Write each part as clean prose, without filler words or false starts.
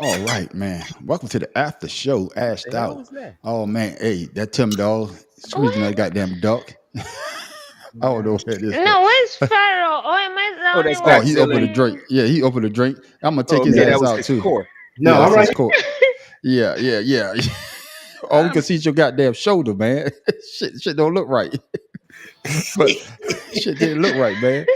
All right, man. Welcome to the after show, The Ashed hell Out. was that? Oh man, hey, that Tim dog squeezing that What? goddamn duck. I don't know what that is, but No, where's Pharaoh? Or am I the Oh, only that's oh, one he opened a Godzilla. drink. seeing? Yeah, he opened a drink. I'm gonna take Oh, his okay, Yeah. that ass was out his too. core. Yeah, No, I'm that's his right. coat. Yeah, yeah, yeah. Oh, we can see your goddamn shoulder, man. Shit don't look right. But shit didn't look right, man.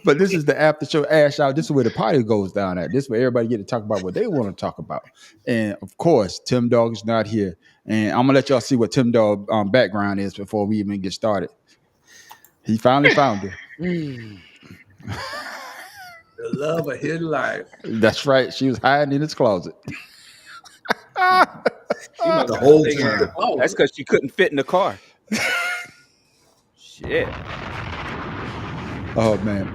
But this is the after show Ash Out. This is where the party goes down at. This is where everybody get to talk about what they want to talk about. And of course, Tim Dog is not here. And I'm gonna let y'all see what Tim Dog background is before we even get started. He finally found her. Mm. The love of his life. That's right. She was hiding in his closet. She must The have been whole thinking time. that's because she couldn't fit in the car. Shit. Oh man.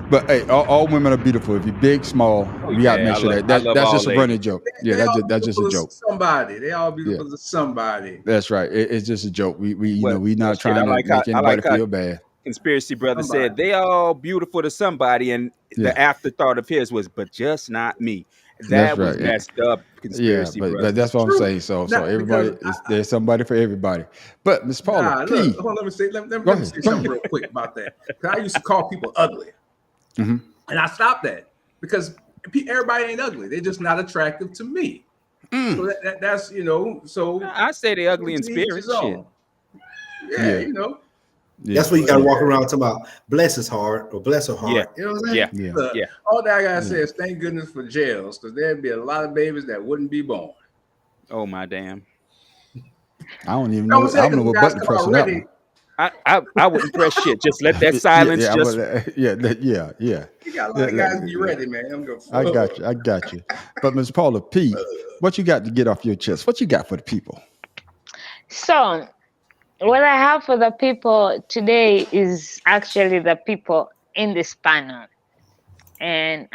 But hey, all women are beautiful. If you're big, small, we gotta Yeah, make sure I that's love just all a ladies. running joke. Yeah, They all that's just a beautiful to joke. somebody. They all Yeah, beautiful to somebody. that's right. It's just a joke. We Well, not shit. trying to make I anybody like how feel bad. conspiracy brother Somebody. said they all beautiful to somebody, and Yeah, the afterthought of his was, but just not me. that's That was right. messed up, Yeah, conspiracy but brother. that's what I'm True. saying. So Not because everybody is there's somebody for everybody. But Miss Paula nah, look, P, hold on, let me say let, let, go let me ahead. say Go something ahead. real quick about that. Because I used to call people ugly. Hmm. And I stopped that because everybody ain't ugly. They're just not attractive to me. So Mm, that's so I say they ugly in to each his spirit. Shit. own. Yeah, yeah, But yeah, but yeah, yeah, That's where you got to walk yeah. around talking about bless his heart or bless her Yeah. heart. You know what I'm saying? Yeah. yeah, Look, Yeah. all that I gotta yeah. say is thank goodness for jails, because there'd be a lot of babies that wouldn't be born. Oh my damn. I don't even You know what know. I'm I saying? don't know Because what guys button to come press out on that ready. one. I wouldn't press shit. Just let that Yeah, silence yeah, just yeah, yeah, yeah. You got a lot Let- of let- guys be ready, man. I'm going I fuck. got you. I got you. But Miss Paula P, what you got to get off your chest? What you got for the people? So, what I have for the people today is actually the people in this panel. And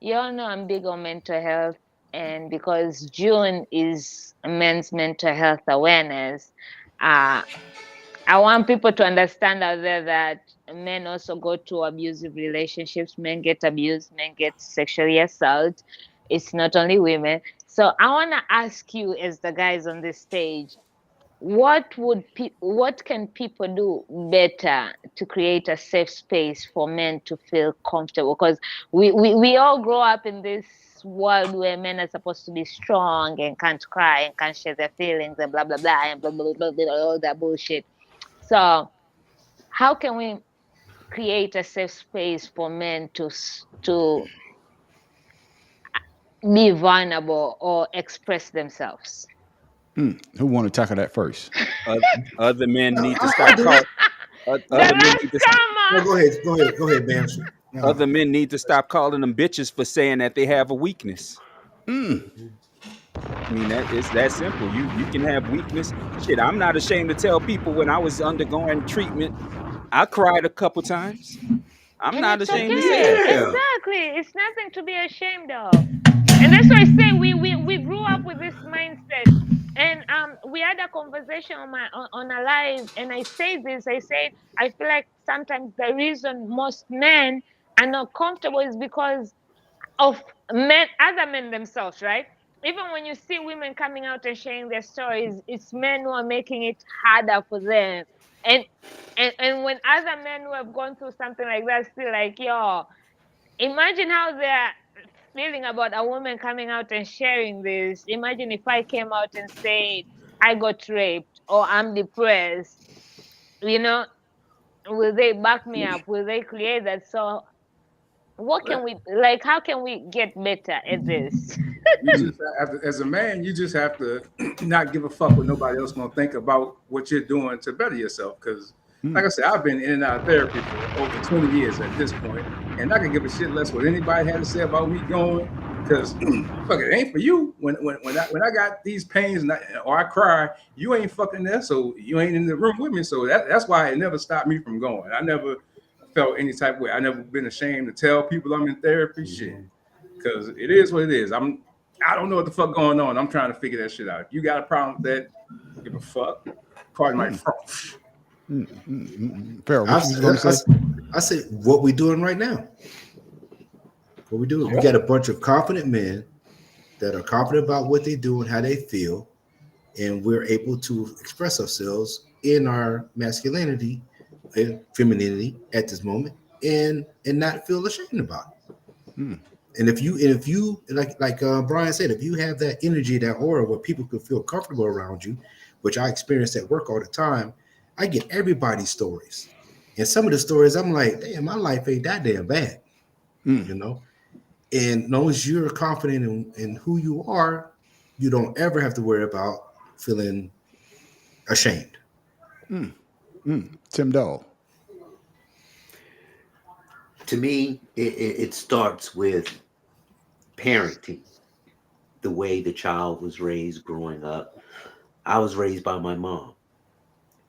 you all know I'm big on mental health. And because June is Men's Mental Health Awareness, uh, I want people to understand out there that men also go to abusive relationships. Men get abused, men get sexually assaulted. It's not only women. So I want to ask you, as the guys on this stage, what can people do better to create a safe space for men to feel comfortable? Because we all grow up in this world where men are supposed to be strong and can't cry and can't share their feelings and blah blah blah and blah blah blah, blah all that bullshit. So how can we create a safe space for men to be vulnerable or express themselves? Who want to tackle that first? oth- other men need to I stop do. call. I do. Other No, men need to go Uh, ahead. Go ahead. Go ahead, Banshee. No. other men need to stop calling them bitches for saying that they have a weakness. Mm, I mean, that it's that simple. You can have weakness. Shit, I'm not ashamed to tell people when I was undergoing treatment, I cried a couple times. I'm and not it's ashamed to okay. say that. yeah. Exactly. It's nothing to be ashamed of. And that's why I say we grew up with this mindset. And we had a conversation on a live, and I say this. I said I feel like sometimes the reason most men are not comfortable is because of other men themselves, right? Even when you see women coming out and sharing their stories, it's men who are making it harder for them. And and when other men who have gone through something like that still like, yo, imagine how they're feeling about a woman coming out and sharing this. Imagine if I came out and said I got raped or I'm depressed, you know, will they back me up? Will they create that? So what can we like how can we get better at this? You just have to, as a man, you just have to not give a fuck what nobody else gonna think about what you're doing to better yourself. Because, like I said, I've been in and out of therapy for over 20 years at this point, and I can give a shit less what anybody had to say about me going. Because fuck it, ain't for you. When I got these pains or I cry, you ain't fucking there, so you ain't in the room with me. So that's why it never stopped me from going. I never felt any type of way. I never been ashamed to tell people I'm in therapy. Shit, because it is what it is. I don't know what the fuck going on. I'm trying to figure that shit out. If you got a problem with that, give a fuck. Pardon my French. Farrell, I, what you was going to say? I said what we doing right now. What we do is we got a bunch of confident men that are confident about what they do and how they feel, and we're able to express ourselves in our masculinity and femininity at this moment, and not feel ashamed about it. And if you like Brian said, if you have that energy, that aura where people can feel comfortable around you, which I experience at work all the time, I get everybody's stories. And some of the stories I'm like, damn, my life ain't that damn bad. You know? And as long as you're confident in who you are, you don't ever have to worry about feeling ashamed. Tim Dog. To me, it starts with parenting, the way the child was raised growing up. I was raised by my mom,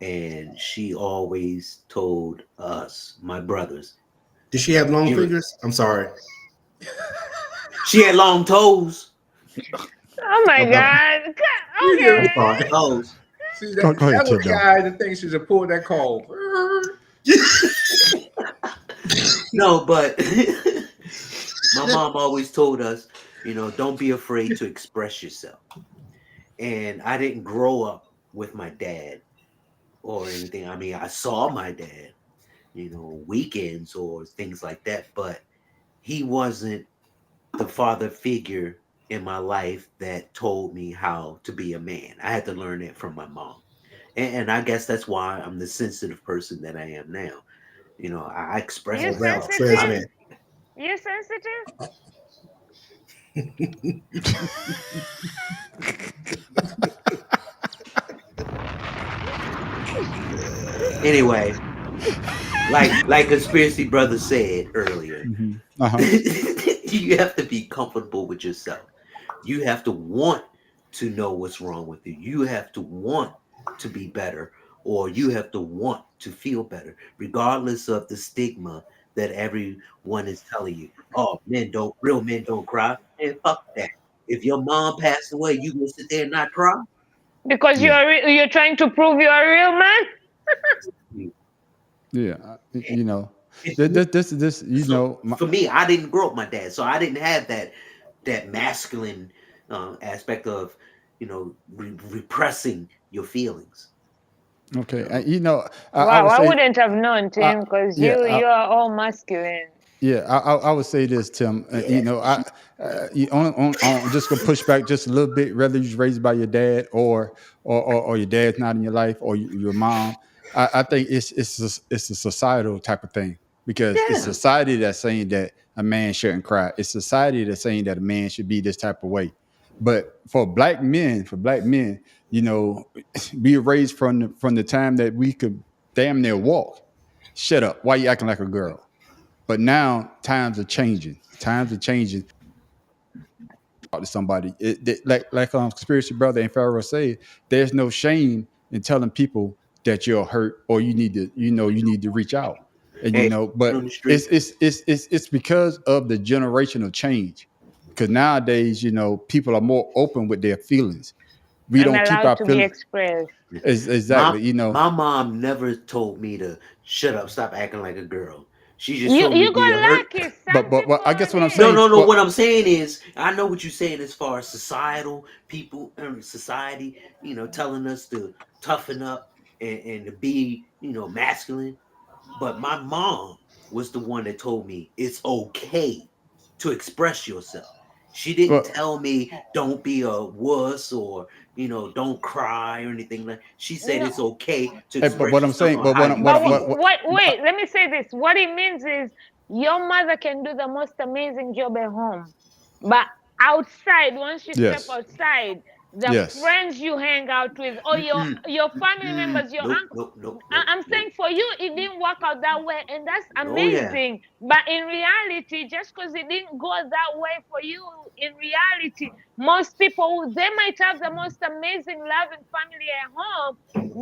and she always told us, my brothers. Did she have long fingers? I'm sorry. She had long toes. Oh my God. Okay. Toes. See, that was the guy that thinks she should pull that call. No, but my mom always told us, don't be afraid to express yourself. And I didn't grow up with my dad or anything. I mean, I saw my dad, weekends or things like that, but he wasn't the father figure in my life that told me how to be a man. I had to learn it from my mom. And I guess that's why I'm the sensitive person that I am now. I express You're myself. sensitive? You're sensitive? Anyway, like Conspiracy Brother said earlier, you have to be comfortable with yourself. You have to want to know what's wrong with you. You have to want to be better, or you have to want to feel better, regardless of the stigma that everyone is telling you. Oh, real men don't cry. Man, fuck that. If your mom passed away, you gonna sit there and not cry? Because you're trying to prove you're a real man? Yeah, this for me, I didn't grow up with my dad, so I didn't have that masculine aspect of repressing your feelings. Okay, I wouldn't have known, Tim, because you are all masculine. Yeah, I would say this, Tim. I'm just gonna push back just a little bit. Whether you're raised by your dad or your dad's not in your life or your mom, I think it's a societal type of thing because it's society that's saying that a man shouldn't cry. It's society that's saying that a man should be this type of way. But for black men, be raised from the time that we could damn near walk. Shut up! Why you acting like a girl? But now times are changing. Times are changing. Talk to somebody, like Conspiracy Brother and Pharaoh say, there's no shame in telling people that you're hurt or you need to reach out. And but it's because of the generational change. Because nowadays, people are more open with their feelings. We don't keep our feelings expressed. Exactly. My mom never told me to shut up, stop acting like a girl. She just told you me got lucky. But I guess what I'm saying. No. What I'm saying is, I know what you're saying as far as society, telling us to toughen up and to be, masculine. But my mom was the one that told me it's okay to express yourself. She didn't tell me don't be a wuss or don't cry or anything like. She said it's okay to express. But what I'm saying, wait, let me say this. What it means is your mother can do the most amazing job at home, but outside, once you step outside, the friends you hang out with or your family members, your uncle. I'm saying for you, it didn't work out that way, and that's amazing. But in reality, just because it didn't go that way for you, in reality, most people, they might have the most amazing loving family at home,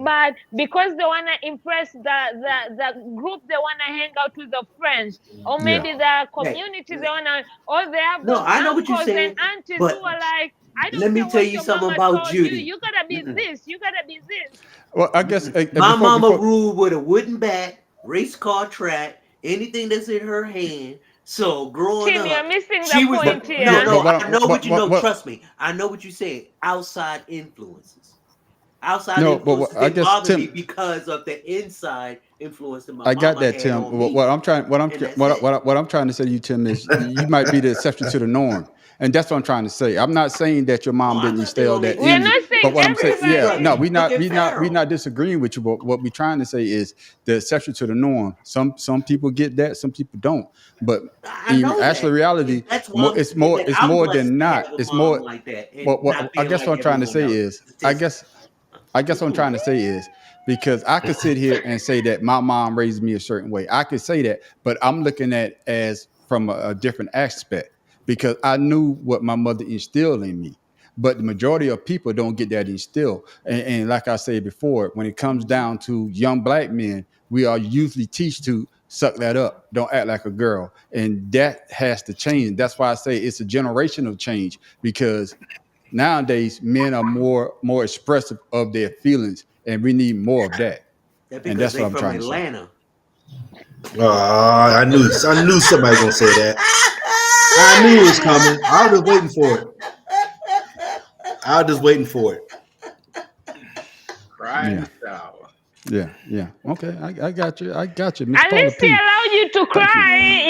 but because they want to impress the group, they want to hang out with the friends, or maybe the community, they want to, or they have those uncles and aunties who are like, I don't let me tell you something about Judy. You gotta be this. You gotta be this. Well, I guess my mama ruled with a wooden bat, race car track, anything that's in her hand. So growing Tim, you're up, missing she the was point no, here. no. But I know what you know. what Trust me, I know what you said. Outside influences, outside no, but influences I didn't guess bother me Tim, because of the inside influence that my I got mama that, had Tim. on me, What I'm trying, and that's it. what I'm trying to say to you, Tim, is you might be the exception to the norm, and that's what I'm trying to say. I'm not saying that your No, mom I'm didn't not the instill only that We're in you, not but saying what I'm saying, yeah, no, everybody. Look at we Pharaoh. not disagreeing with you. But what we're trying to say is the exception to the norm. Some people get that, some people don't. But I in know actual that, reality, and that's why I'm saying that it's I'm more blessed than to have not. a It's mom more. like that, and not I being guess like what I'm trying to everyone say else. is, Statistic. I guess what I'm trying to say is because I could sit here and say that my mom raised me a certain way. I could say that, but I'm looking at as from a different aspect because I knew what my mother instilled in me. But the majority of people don't get that instilled. And like I said before, when it comes down to young black men, we are usually teach to suck that up. Don't act like a girl. And that has to change. That's why I say it's a generational change because nowadays men are more expressive of their feelings and we need more of that, That and because that's they what I'm from trying to say. Atlanta. I knew somebody was gonna say that. I knew it was coming. I was just waiting for it. I was just waiting for it. Crying Yeah, shower. yeah, okay, I got you, Miss At Paula least he P. allowed you to Thank you. cry,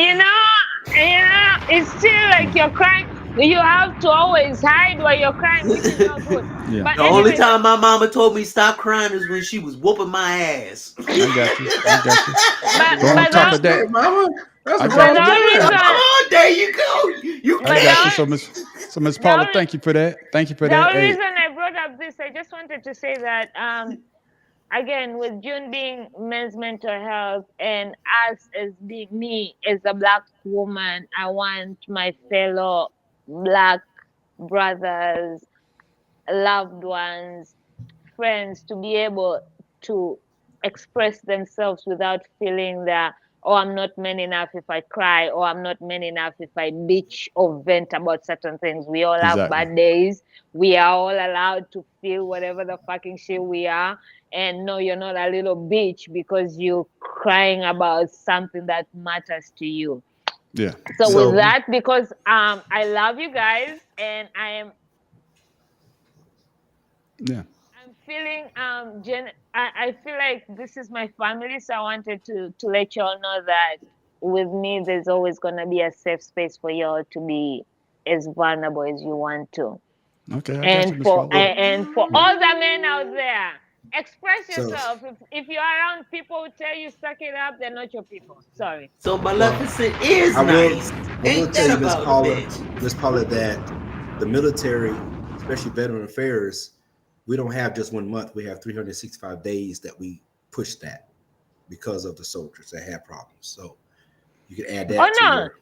it's still like you're crying. You have to always hide while you're crying, which is not good. Yeah, But The only anyways, time my mama told me stop crying is when she was whooping my ass. I got you, but so on but top the of that, Shit, mama. That's I what's but got wrong the you, with only your ass. reason Oh, there you go. You I but got you. the So Miss the Paula, only thank you for that, the only hey. reason I brought up this, I just wanted to say that again, with June being men's mental health and us as being me as a black woman, I want my fellow black brothers, loved ones, friends to be able to express themselves without feeling that, oh, I'm not man enough if I cry, or I'm not man enough if I bitch or vent about certain things. We all have Exactly. bad days. We are all allowed to feel whatever the fucking shit we are. And no, you're not a little bitch because you're crying about something that matters to you. Yeah, So yeah, with So that, because I love you guys and yeah. I'm feeling I feel like this is my family, so I wanted to let y'all know that with me there's always gonna be a safe space for y'all to be as vulnerable as you want to. Okay, I got you, Miss Paula. And for Yeah. all the men out there, express so yourself. If you're around people who tell you suck it up, they're not your people. Sorry. So well, Maleficent is I will nice. I will Ain't tell that you, about a bitch? Miss Paula, that the military, especially veteran affairs, we don't have just 1 month. We have 365 days that we push that because of the soldiers that have problems. So you can add Oh that to no. your.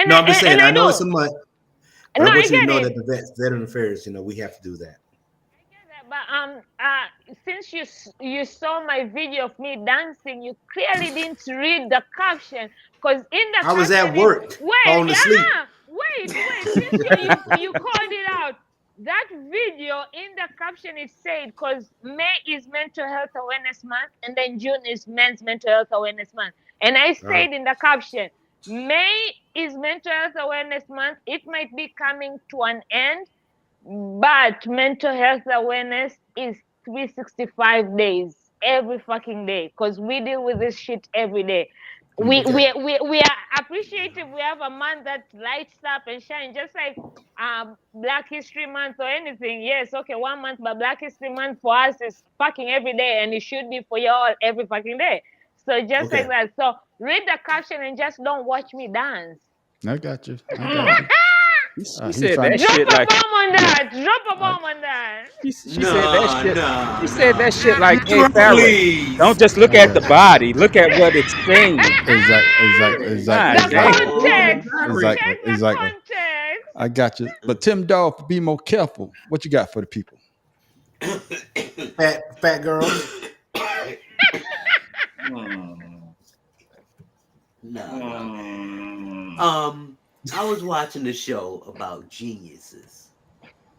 No, I'm just saying. And I I know it's a do. month, but No, I I want you to get know it. that the veteran affairs, we have to do that. I get that, but since you saw my video of me dancing, you clearly didn't read the caption because in the I was at caption it work, wait, falling asleep. wait. Since you called it out, that video in the caption it said because May is Mental Health Awareness Month and then June is Men's Mental Health Awareness Month, and I Uh-huh. said in the caption, May is Mental Health Awareness Month. It might be coming to an end. But mental health awareness is 365 days, every fucking day, because we deal with this shit every day. We, Okay. we are appreciative. We have a month that lights up and shine, just like Black History Month or anything. Yes, okay, 1 month, but Black History Month for us is fucking every day, and it should be for y'all every fucking day. So just like Okay. that. So read the caption and just don't watch me dance. I got you. I got you. She He's said trying that to. Drop shit a like bomb on Yeah. that. Drop a I, bomb on that. she said that Nah, shit. nah, She said nah. that shit like, hey Pharaoh, don't Please. just look I at the got you. body, look at what it's saying. God The damn. context. Exactly. Check the context. I got you. But Tim Dog, be more careful. What you got for the people? Fat girls. Nah. I was watching the show about geniuses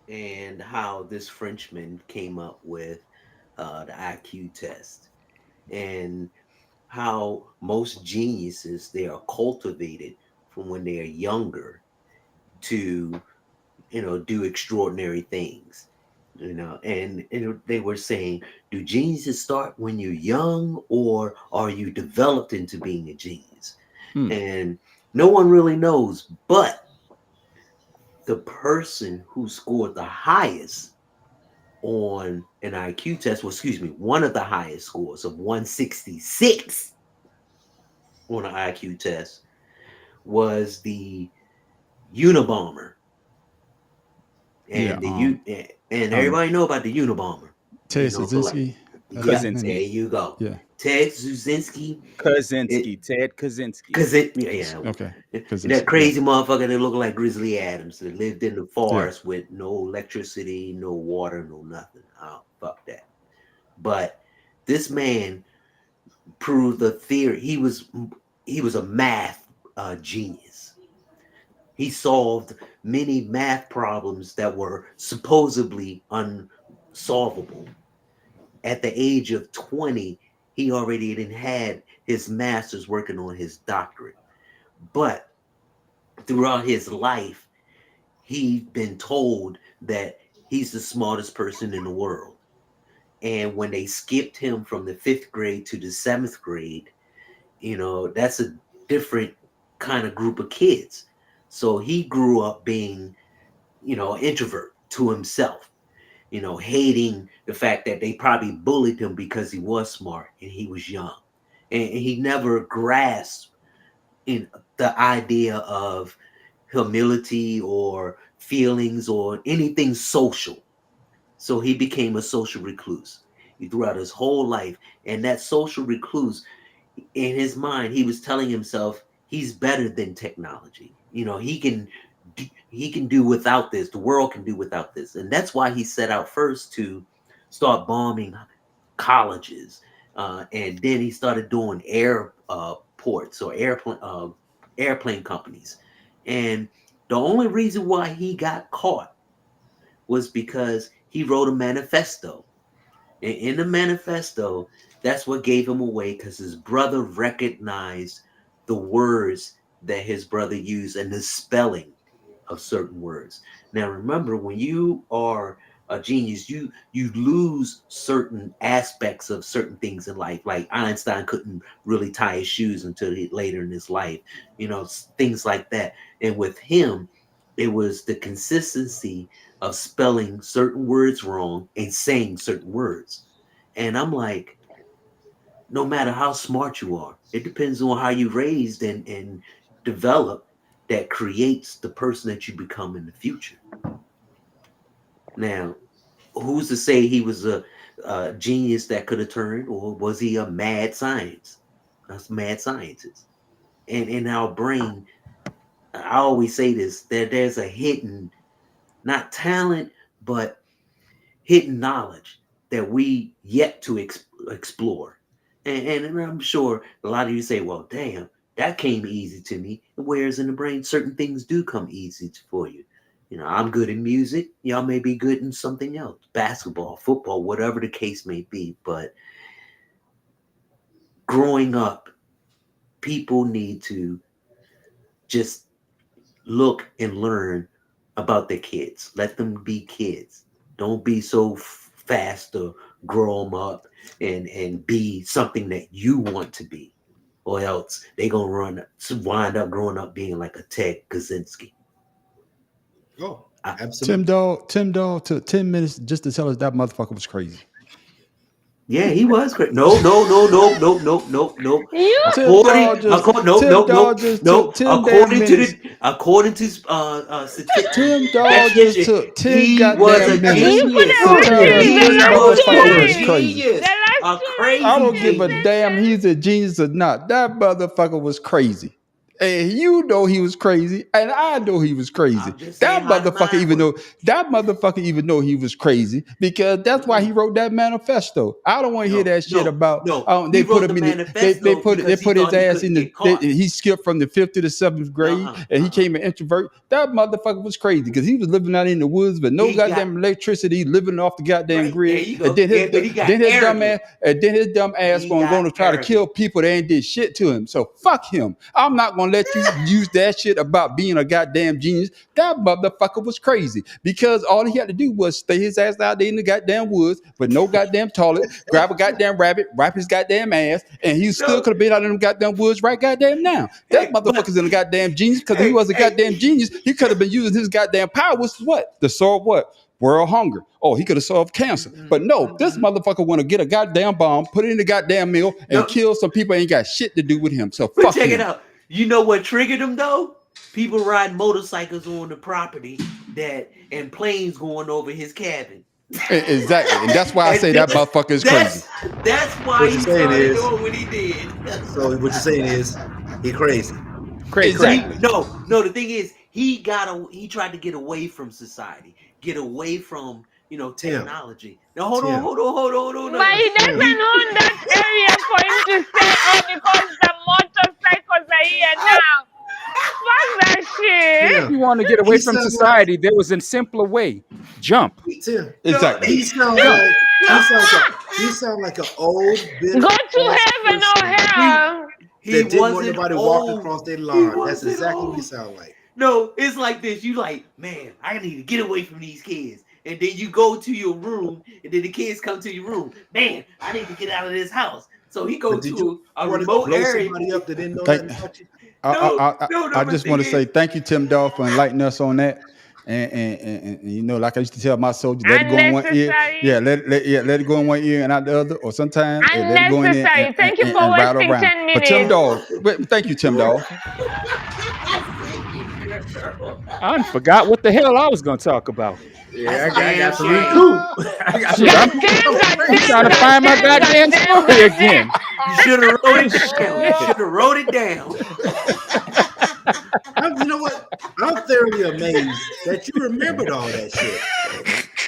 and how this Frenchman came up with the IQ test and how most geniuses they are cultivated from when they are younger to, do extraordinary things. And they were saying, do geniuses start when you're young, or are you developed into being a genius? And no one really knows, but the person who scored the highest on an IQ test, one of the highest scores of 166 on an IQ test, was the Unabomber. And everybody know about the Unabomber. Ted Kaczynski. There you go. Yeah. Ted Kaczynski. Ted Kaczynski. Okay. That crazy motherfucker that looked like Grizzly Adams, that lived in the forest with no electricity, no water, no nothing. Oh, fuck that. But this man proved the theory. He was a math genius. He solved many math problems that were supposedly unsolvable. At the age of 20, he already had his master's, working on his doctorate. But throughout his life, he's been told that he's the smartest person in the world. And when they skipped him from the 5th grade to the 7th grade, that's a different kind of group of kids. So he grew up being, an introvert to himself, hating the fact that they probably bullied him because he was smart and he was young. And he never grasped in the idea of humility or feelings or anything social. So he became a social recluse throughout his whole life. And that social recluse, in his mind, he was telling himself he's better than technology. He can do without this. The world can do without this. And that's why he set out first to start bombing colleges. And then he started doing airports or airplane companies. And the only reason why he got caught was because he wrote a manifesto. And in the manifesto, that's what gave him away, because his brother recognized the words that his brother used and the spelling of certain words. Now, remember, when you are a genius, you lose certain aspects of certain things in life. Like Einstein couldn't really tie his shoes until later in his life, things like that. And with him, it was the consistency of spelling certain words wrong and saying certain words. And I'm like, no matter how smart you are, it depends on how you raised and developed, that creates the person that you become in the future. Now, who's to say he was a genius that could have turned, or was he a mad scientist? That's mad scientist. And in our brain, I always say this, that there's a hidden, not talent, but hidden knowledge that we yet to explore. And I'm sure a lot of you say, well, damn, that came easy to me. Whereas in the brain, certain things do come easy for you. I'm good in music. Y'all may be good in something else, basketball, football, whatever the case may be. But growing up, people need to just look and learn about their kids. Let them be kids. Don't be so fast to grow them up and be something that you want to be, or else they gonna wind up growing up being like a Ted Kaczynski. Oh, absolutely. Tim Dog took 10 minutes just to tell us that motherfucker was crazy. Yeah, he was crazy. No. According to statistics, Tim Dog just took 10 goddamn minutes. I don't give a damn he's a genius or not. That motherfucker was crazy. And he was crazy, and I know he was crazy. That motherfucker even know he was crazy, because that's why he wrote that manifesto. I don't want to hear that shit about. They put him in. They put his ass in the. He skipped from the 5th to the 7th grade, and he came an introvert. That motherfucker was crazy, because he was living out in the woods with no goddamn electricity, living off the goddamn grid. And then his dumb ass going to try to kill people that ain't did shit to him. So fuck him. I'm not going to gonna let you use that shit about being a goddamn genius. That motherfucker was crazy because all he had to do was stay his ass out there in the goddamn woods with no goddamn toilet, grab a goddamn rabbit, wipe his goddamn ass, and he still No. could have been out in them goddamn woods right goddamn now. That Hey, but motherfucker's in a goddamn genius because if he was a hey, goddamn genius, he could have been using his goddamn powers what? To solve what? World hunger. Oh, he could have solved cancer. But no, this motherfucker want to get a goddamn bomb, put it in the goddamn mill, and no, kill some people ain't got shit to do with him. So but fuck check it him. out. You know what triggered him though? People riding motorcycles on the property and planes going over his cabin. Exactly. And that's why I say that motherfucker is crazy. That's why What he you're saying started is- doing what he did. So what you're saying is he crazy. Exactly. No. The thing is, he tried to get away from society, get away from Tim. technology. Now hold Tim. on. But he doesn't own that area for him to stay on because the motorcycles are here now. Fuck that shit. If Tim. you want to get away He from sounds society, there was a simpler way. Jump. Tim. Exactly. He sounds like an old bitter Go to ass heaven or person hell. He that didn't want wasn't nobody old. walking across their lawn. That's wasn't exactly what he old. sound like. No, it's like this. You like, man, I need to get away from these kids. And then you go to your room, and then the kids come to your room. Man, I need to get out of this house. So he goes But did to you a want to remote blow area. somebody up that didn't know Thank- nothing about you? I but just the want to thing say is- thank you, Tim Dog, for enlightening us on that. And you know, like I used to tell my soldiers, let it go in one ear. Unnecessary. Yeah, let it go in one ear and out the other, or sometimes let it go in there Unnecessary. Thank you for rattle wasting around. 10 But Tim minutes. Dog, thank you, Tim Dog. I done forgot what the hell I was going to talk about. Yeah, I got to Damn recoup. I got Shit, I'm trying to find my goddamn story again. You should have wrote it down. You should have wrote it down. You know what? I'm thoroughly amazed that you remembered all that shit.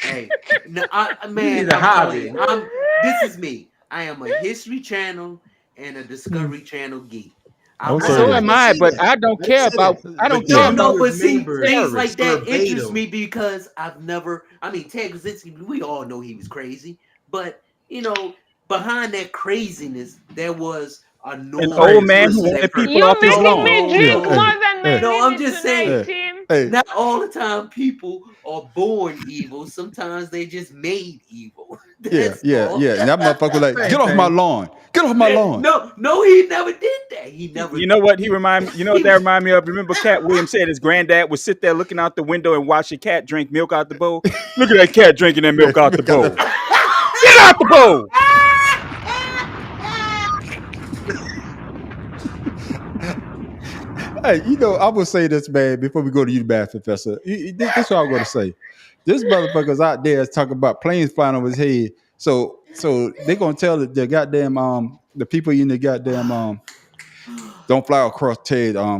Hey, no, man, need a I'm hobby. telling you, this is me. I am a History Channel and a Discovery Channel geek. Oh, I'm So yeah. am I, but I don't I care didn't say about. that. I don't But care you No, about. but see, remember things like that verbatim. interest me because I've never. I mean, Ted Kaczynski, we all know he was crazy, but you know, behind that craziness, there was a normal old man who person wanted that- people You off his making lawn. me drink Yeah, more than my No, I'm limit just tonight, saying. Tim. Hey, Not all the time people are born evil. Sometimes they just made evil. That's all. yeah. And that motherfucker was like, get off my lawn. Get off my lawn. No, he never did that. He never. You know what he remind me? You know what that remind me of? Remember, Cat Williams said his granddad would sit there looking out the window and watch a cat drink milk out the bowl. Look at that cat drinking that milk out the bowl. Get out the bowl. Hey, you know, I will say this, man, before we go to you, Bad Professor. This is what I'm going to say. This motherfucker's out there is talking about planes flying over his head. So they're going to tell the goddamn, the people in the goddamn, don't fly across Ted, Yeah.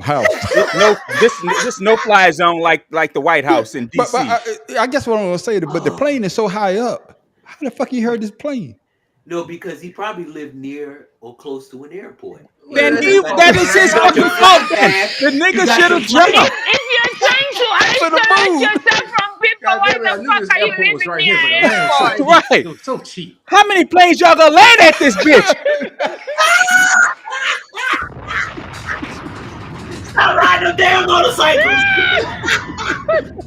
house. No, this no fly zone like the White House in But DC. I guess what I'm going to say, but the plane is so high up. How the fuck he heard this plane? No, because he probably lived near or close to an airport. Then that is his fucking fault. Then the nigga should have jumped. If you're trying to isolate yourself from people, why Goddamn it, I the knew fuck this are you airport was living right near here, an but the land airport? so Right. cheap. It was so cheap. How many planes y'all gonna land at this bitch? Stop riding them damn motorcycles.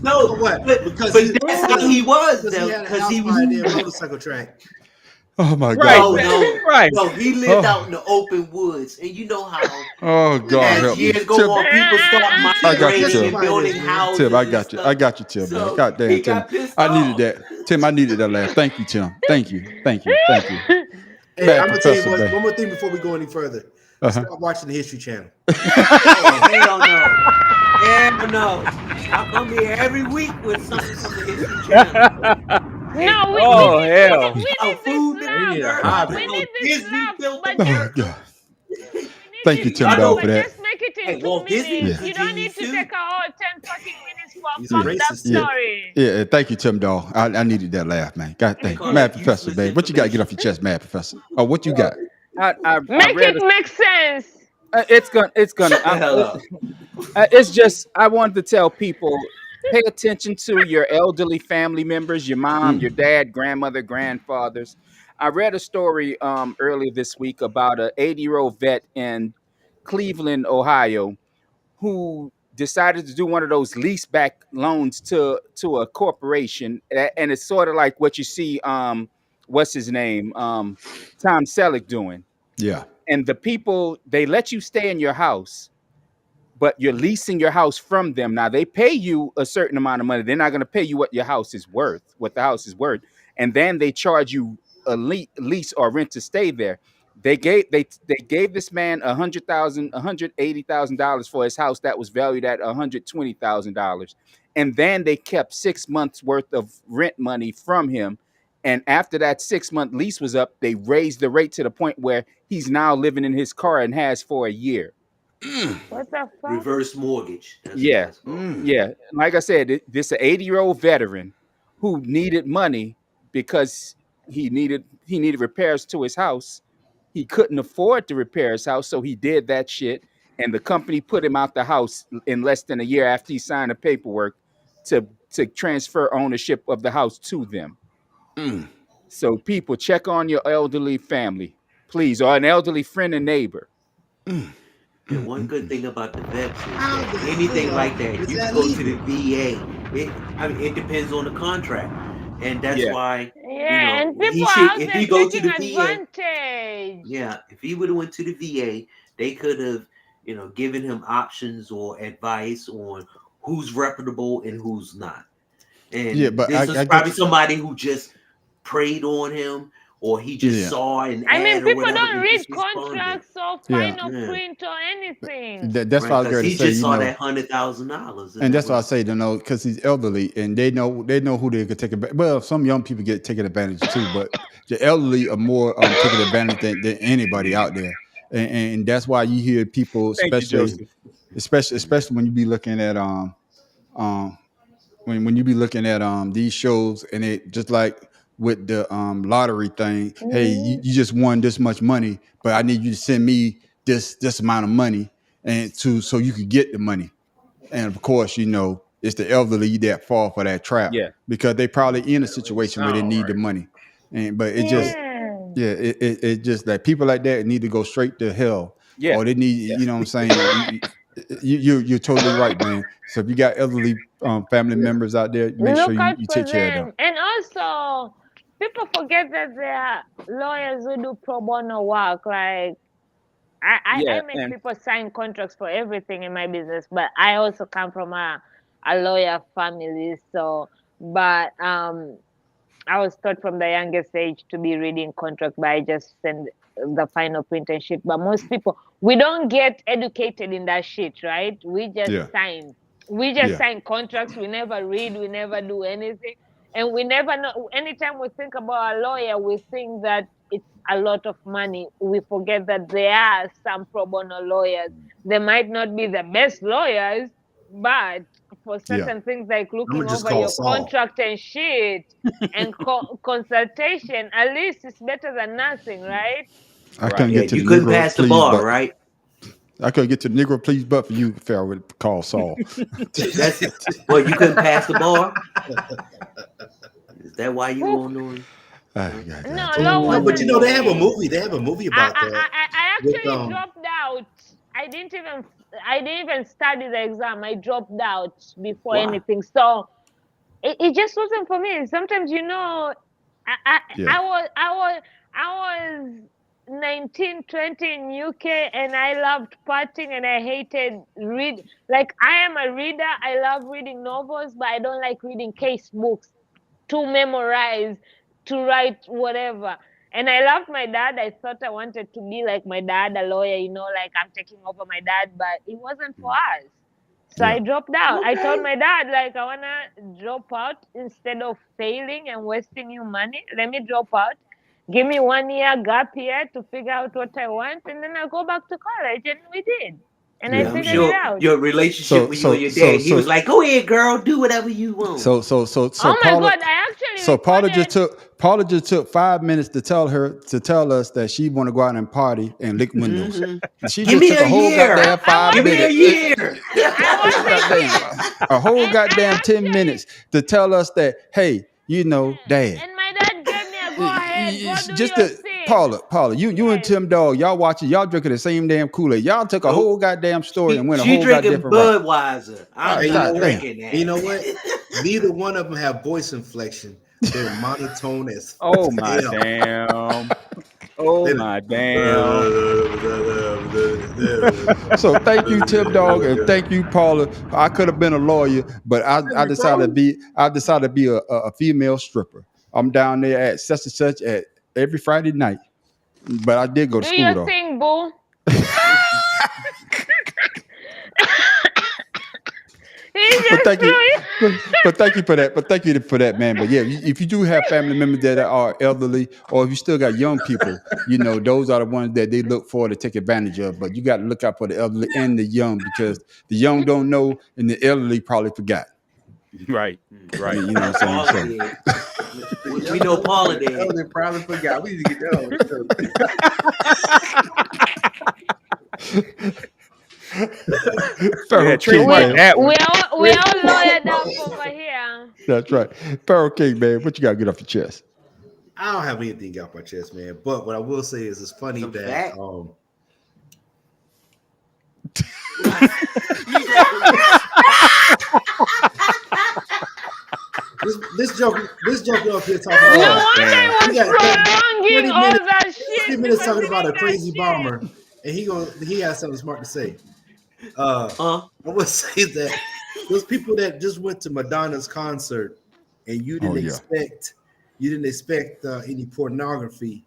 No, What? but Because that's how he was, Because he had a because house he by was. their motorcycle track. Oh my Right. God. No, Right. no, he lived Oh. out in the open woods, and you know how Oh God, as help me. years go Tim, on, people start I got you, migrating Tim. and building houses. Tim, I and got you. stuff. I got you, Tim, man. So God damn, he Tim. got pissed I off. needed that. Tim, I needed that laugh. Thank you, Tim. Thank you. Hey, Hey, I'm gonna tell you Professor, man. one more thing before we go any further. Uh-huh. Stop watching the History Channel. Oh, hell no. Hell no. I come here every week with something from the History Channel. No, Oh, hell. we Oh, need food this and love. need a We hobby. need this Disney love, built but the Oh just, God. we need Thank you, this Tim love, Dog, but for that. just make it in Hey, 2 Walt Disney minutes. was You don't a need to genius, take too. a whole 10 fucking minutes for He's a fucked up racist, too. story. Yeah, thank you, Tim Dog. I needed that laugh, man. God thank you. call Mad that Professor, useless man. What you got to get off your chest, Mad Professor? Oh, what you got? I Make read it make sense. it's gonna Shut the hell up. it's just I wanted to tell people, pay attention to your elderly family members, your mom, your dad, grandmother, grandfathers. I read a story earlier this week about a 80-year-old vet in Cleveland, Ohio, who decided to do one of those lease back loans to a corporation, and it's sort of like what you see what's his name, Tom Selleck doing. Yeah. And the people, they let you stay in your house, but you're leasing your house from them. Now they pay you a certain amount of money. They're not going to pay you what your house is worth, what the house is worth, and then they charge you a lease or rent to stay there. They gave this man $180,000 for his house that was valued at $120,000, and then they kept 6 months worth of rent money from him. And after that 6-month lease was up, they raised the rate to the point where he's now living in his car and has for a year. What the fuck? Reverse mortgage. That's what Yeah. that's called. Yeah, like I said, this an 80-year-old veteran who needed money because he needed repairs to his house. He couldn't afford to repair his house, so he did that shit. And the company put him out the house in less than a year after he signed the paperwork to transfer ownership of the house to them. So people, check on your elderly family, please, or an elderly friend and neighbor. And one good thing about the vets is that anything like that, you can go to the VA. It depends on the contract, and that's why. Yeah, and he people should- out if there he go to taking the VA, advantage. Yeah, if he would have went to the VA, they could have, given him options or advice on who's reputable and who's not. And Yeah, but this I is probably guess- somebody who just preyed on him, or he just saw an I ad mean, or people whatever don't and read just responded. contracts or Yeah. final print or anything. That's what I was Right, 'cause going to he say. just You saw know, that $100,000, and that's what I say. Because he's elderly, and they know who they could take advantage. Well, some young people get taken advantage too, but the elderly are more taking advantage than anybody out there, and that's why you hear people, Thank you, Joseph. especially when you be looking at when you be looking at these shows, and it just like with the lottery thing. Hey, you just won this much money, but I need you to send me this amount of money, and so you could get the money. And of course, it's the elderly that fall for that trap. Yeah. Because they probably in a situation where they need the money. But it just it just that people like that need to go straight to hell. Yeah. Or they need, you know what I'm saying? You're totally right, man. So if you got elderly family members out there, make sure Look you out take for care of them. them. And also, people forget that there are lawyers who do pro bono work. Like, I make people sign contracts for everything in my business, but I also come from a lawyer family. So, but I was taught from the youngest age to be reading contracts, but I just send the final print and shit. But most people, we don't get educated in that shit, right? We just sign. We just sign contracts. We never read. We never do anything. And we never know. Anytime we think about a lawyer, we think that it's a lot of money. We forget that there are some pro bono lawyers. They might not be the best lawyers, but for certain things like looking over your contract and shit and consultation, at least it's better than nothing, right? I couldn't get to you the couldn't Negro pass the please bar, button. right? I couldn't get to the Negro please but for you if I would call Saul. Well, you couldn't pass the bar. Is that why you won't know it? No, but they have a movie. They have a movie about that. I actually dropped out. I didn't even study the exam. I dropped out before anything. So it just wasn't for me. Sometimes, I was 19, 20 in UK, and I loved partying, and I hated read. Like, I am a reader. I love reading novels, but I don't like reading case books to memorize, to write whatever. And I loved my dad. I thought I wanted to be like my dad, a lawyer, like I'm taking over my dad, but it wasn't for us. So I dropped out. I told my dad, like, I want to drop out instead of failing and wasting your money. Let me drop out. Give me 1 year gap year to figure out what I want, and then I'll go back to college. And we did. And I figured it out. Your relationship with you and your dad, he was like, "Go ahead, girl, do whatever you want." So oh my Paula, God, I actually so Paula just took 5 minutes to tell us that she want to go out and party and lick windows. She Give just me took a whole goddamn 5 Give minutes. me a year. A whole goddamn 10 minutes to tell us that, hey, Dad. And my dad gave me a go ahead, go do Just your to- thing. Paula, you and Yes. Tim Dog, y'all watching, y'all drinking the same damn Kool-Aid. Y'all took a Nope. whole goddamn story and went a She whole drinking goddamn route. Budweiser. I'm And you not know what? drinking that. You know what? Neither one of them have voice inflection. They're monotone as Oh my hell. damn. Oh They- my damn. So thank you, Tim Dog, and thank you, Paula. I could have been a lawyer, but I decided to be a female stripper. I'm down there at such and such at every Friday night. But I did go to Do school your though. thing, boo. He But just thank threw you, it. but thank you for that. But thank you for that, man. But yeah, if you do have family members that are elderly, or if you still got young people, those are the ones that they look for to take advantage of. But you got to look out for the elderly and the young, because the young don't know and the elderly probably forgot. Right. Right. You know what I'm Paula saying? did. We know Paula did. They probably forgot. We need to get that on. Pharaoh Yeah, King, trademark man. that one. We all lawyered up over here. That's right. Pharaoh King, man. What you got to get off your chest? I don't have anything off my chest, man. But what I will say is, it's funny Some that fact. this joke up here talking No about wonder I was Yeah, prolonging 30 all minutes- that shit. 30 minutes because talking he about a did that crazy shit. bomber, and he has something smart to say. Huh? I would say that those people that just went to Madonna's concert and you didn't expect any pornography.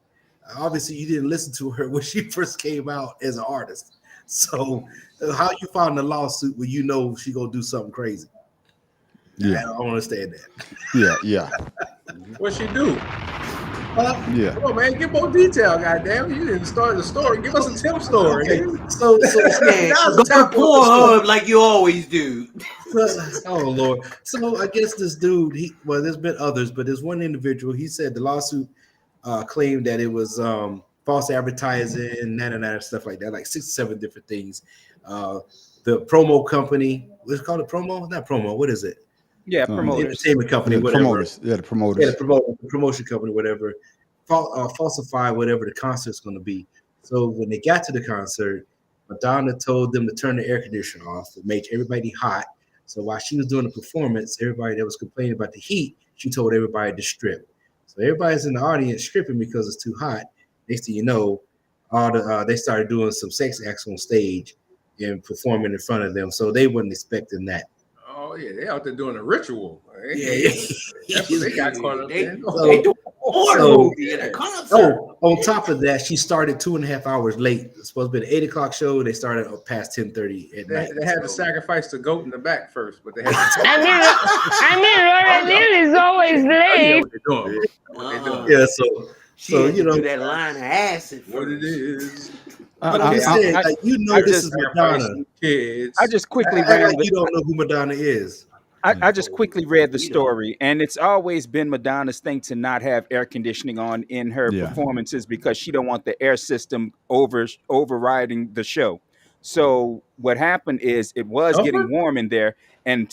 Obviously, you didn't listen to her when she first came out as an artist. So, how you filed a lawsuit when you know she gonna do something crazy? Yeah. I don't understand that. Yeah. What she do? Yeah. Come on, man. Give more detail, goddamn. You didn't start the story. Give us a Tim story. Okay, nigga. so Man, Now's go the time to for the Pornhub like you always do. oh Lord. So I guess this dude, there's been others, but there's one individual. He said the lawsuit claimed that it was false advertising, stuff like that, like 6 or 7 different things. The promo company, let's call it promo, not promo. What is it? Yeah, The promoters. entertainment company, The whatever. promoters. Yeah, the promoters. Yeah, the promotion company, whatever. Falsify whatever the concert's going to be. So when they got to the concert, Madonna told them to turn the air conditioner off to make everybody hot. So while she was doing the performance, everybody that was complaining about the heat, she told everybody to strip. So everybody's in the audience stripping because it's too hot. Next thing you know, they started doing some sex acts on stage and performing in front of them. So they wasn't expecting that. Oh, yeah. They out there doing a ritual. Yeah. That's what they got caught up They in. do a porn So- movie at a concert. On top of that, she started 2.5 hours late. It's supposed to be an 8 o'clock show. They started past 10:30 at night. They had to So- sacrifice the goat in the back first, but they had to I mean, Laura Neal is always tell you late. what they're doing. What they doing. Yeah, so She So, had you to know- do that line of acid What it first. is. but I- I'm just I- saying, I- like, I this just is Madonna. Kids. I just quickly Act ran like you don't know who Madonna is. I just quickly read the We don't. story, and it's always been Madonna's thing to not have air conditioning on in her Yeah. performances because she don't want the air system overriding the show. So what happened is it was Over? getting warm in there, and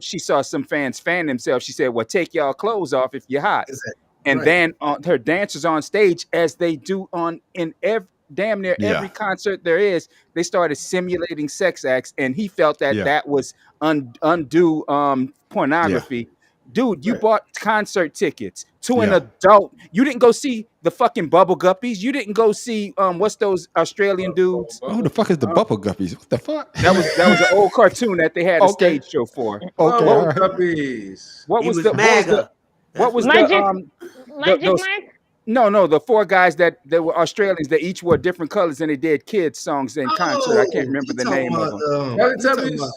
she saw some fans fan themselves. She said, "Well, take y'all clothes off if you're hot." Exactly. And Right. then her dancers on stage, as they do in damn near Yeah. every concert there is, they started simulating sex acts, and he felt that Yeah. that was undue pornography. Dude, you Right. bought concert tickets to an Yeah. adult. You didn't go see the fucking Bubble Guppies. You didn't go see what's those Australian dudes? Who the fuck is the Bubble Guppies? What the fuck? That was an old cartoon that they had a Okay. stage show for. Okay, Oh, all right. puppies. What He was was the MAGA. what was Magic- the Magic those- Mike? No, the 4 guys that were Australians that each wore different colors and they did kids songs in concert. I can't remember you the talking name of about, them. you talking Teletubbies. about-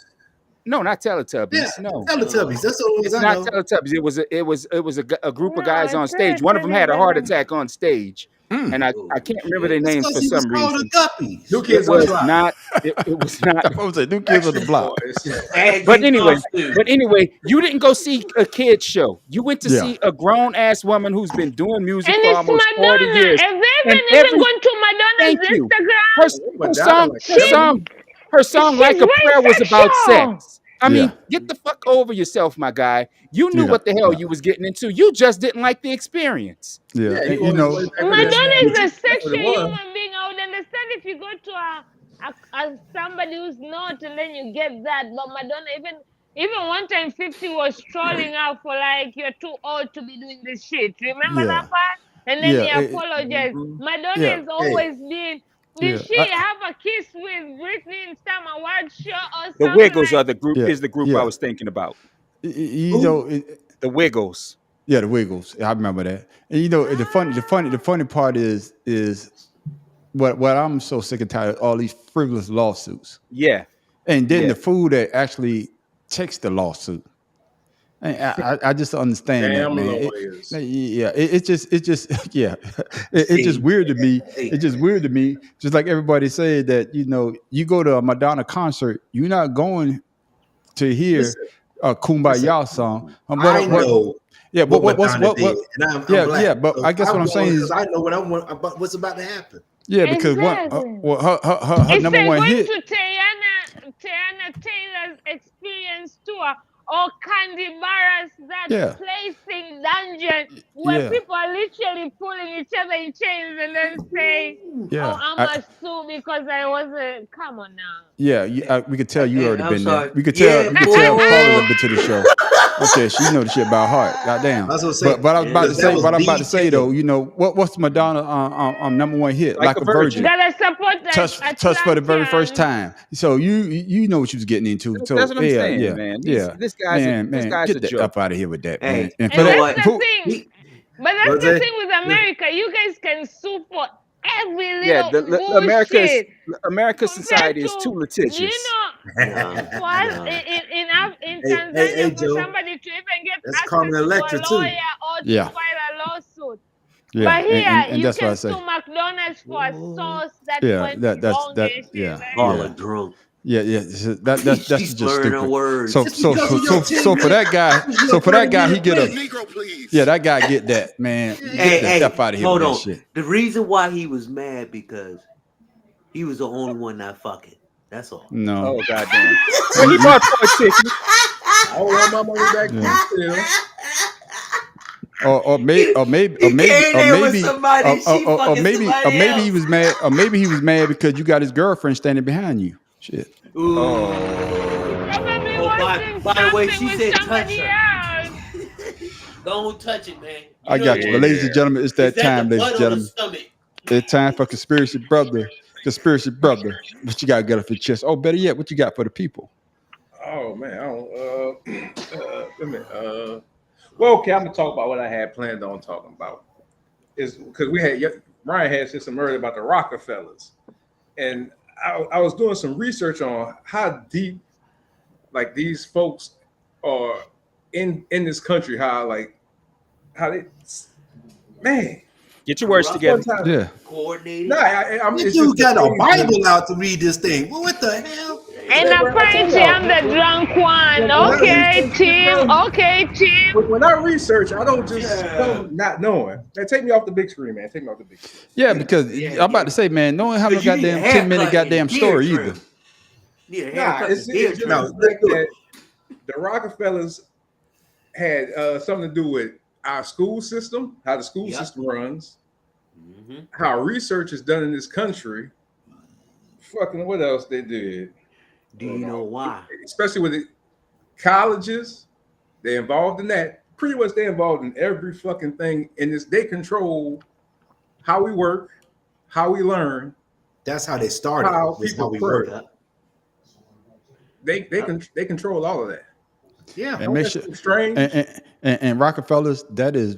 No, not Teletubbies. Yeah, No, Teletubbies. That's the only ones it's I not know. Teletubbies. It was a group of No, guys on it's stage. not One of them had a heart Teletubbies. attack on stage, and I can't remember their It's names 'cause for he was some called reason. a guppy. New It kids on the was block. not. It was not. What was it? New Kids on the Block. And But Jim anyway, Costume. you didn't go see a kid's show. You went to Yeah. see a grown ass woman who's been doing music And for it's almost 40 Madonna. years. Have they And even every- gone to Madonna's Thank you. Instagram? Her Madonna, like, song, Like a She's Prayer was very about sexual. sex. I mean, Yeah. get the fuck over yourself, my guy. You knew Yeah. what the hell Yeah. you was getting into. You just didn't like the experience. Yeah. Yeah, And, you you on his know, way back to Madonna that. is a That's what it sexual was. human being. I would understand if you go to a somebody who's not, and then you get that. But Madonna, even one time 50 was trolling out for like, you're too old to be doing this shit. Remember yeah. that part? And then Yeah. he apologized. Mhm. Madonna Yeah. has always been. Did Yeah. she have a kiss with Britney in some award show or The something Wiggles like? are the group. Yeah. Is the group I Yeah. was thinking about. You know, The Wiggles. yeah, the Wiggles. I remember that. And you know, the funny part is what I'm so sick and tired of all these frivolous lawsuits. Yeah. And then Yeah. the fool that actually takes the lawsuit. And I just don't understand that, Damn man. lawyers. It's just yeah. It's just weird to me. It's just weird to me. Just like everybody said that, you know, you go to a Madonna concert, you're not going to hear Listen, a Kumbaya song. I know Yeah, but what what's Madonna did, and I'm yeah, black. yeah, but So I guess what I'm saying is, I know what I want about what's about to happen. yeah, because Exactly. her It's number like one going hit. to Tiana Taylor's experience tour or Candy Barras, that Yeah. placing dungeon where Yeah. people are literally pulling each other in chains and then saying, Yeah, "Oh, I'm a sue because I wasn't." Come on now. yeah, we could tell you Hey, already I'm been sorry. there. We could tell. Yeah, We could tell boy. Paula been to the show. Okay, she know the shit about heart. Goddamn. That's what I'm saying. But I was about to That say. was What I'm about to say BK. though, you know, what's Madonna number one hit? Like Like a a Virgin. virgin. Gotta support that. Touch for the very first Atlantean. time. So you know what you was getting into. So That's what I'm yeah, saying, yeah, man. yeah. This guy's Get a the joke. up out of here with that, Hey, man. And you for know that, what? That's the who- thing. But that's What's the that? thing with America. You guys can sue for every little Yeah, bullshit. America's Compared society is to, too litigious. You know, Nah, for us nah. in Hey, Tanzania, hey, for Joe. somebody to even get That's access Carmen to a Electra, too. lawyer or to Yeah. file a lawsuit. yeah, But here, and you that's what I can say. sue McDonald's for a sauce that Yeah, went that's wrong that. and shit, Yeah, man. Paula yeah. drunk. Yeah. So that's She's just slurring her stupid. words. So Just because of your so for that guy, he get a Negro, please. yeah. That guy get that, man. Get the Hey, stuff out of here hold with on. that shit. The reason why he was mad because he was the only one not fucking. That's all. No. Oh goddamn! Well, he bought for a ticket. I want my money back Yeah. still. Or maybe came there with somebody, she fucking somebody maybe he else. was mad. Or maybe he was mad because you got his girlfriend standing behind you. Shit. Ooh. Probably Oh, wanting by the way, she something with said touch somebody her. else. Don't touch it, man. I got you. But ladies and gentlemen, it's that time, ladies and gentlemen. It's time for Conspiracy Brother. Conspiracy Brother. What you got to get off your chest? Oh, better yet, what you got for the people? Oh man, I don't. Wait a minute. Well, okay, I'm gonna talk about what I had planned on talking about. Is because Ryan had said some earlier about the Rockefellers, and I was doing some research on how deep, like, these folks are in this country. How they, man. Get your words together. Yeah. Coordinated. Nah, I'm. This dude got a Bible out to read this thing. Well, what the hell? And apparently I'm the drunk one. Okay, Tim. Okay, Tim. When I research, I don't just come not knowing. Man, take me off the big screen, man. Take me off the big screen. Yeah, because I'm about to say, man, no one have no Because you need a goddamn 10-minute haircut goddamn and story beard either. trim. Yeah, Nah, haircut it's and beard just trim. like that. The Rockefellers had something to do with our school system, how the school Yep. system runs, Mhm. how research is done in this country. Fucking what else they did? Do you know why? Especially with the colleges, they're involved in that. Pretty much they're involved in every fucking thing in this. They control how we work, how we learn. That's how they started. How That's people how we work. work. They control all of that. Yeah. And make That's sure strange. and Rockefellers, that is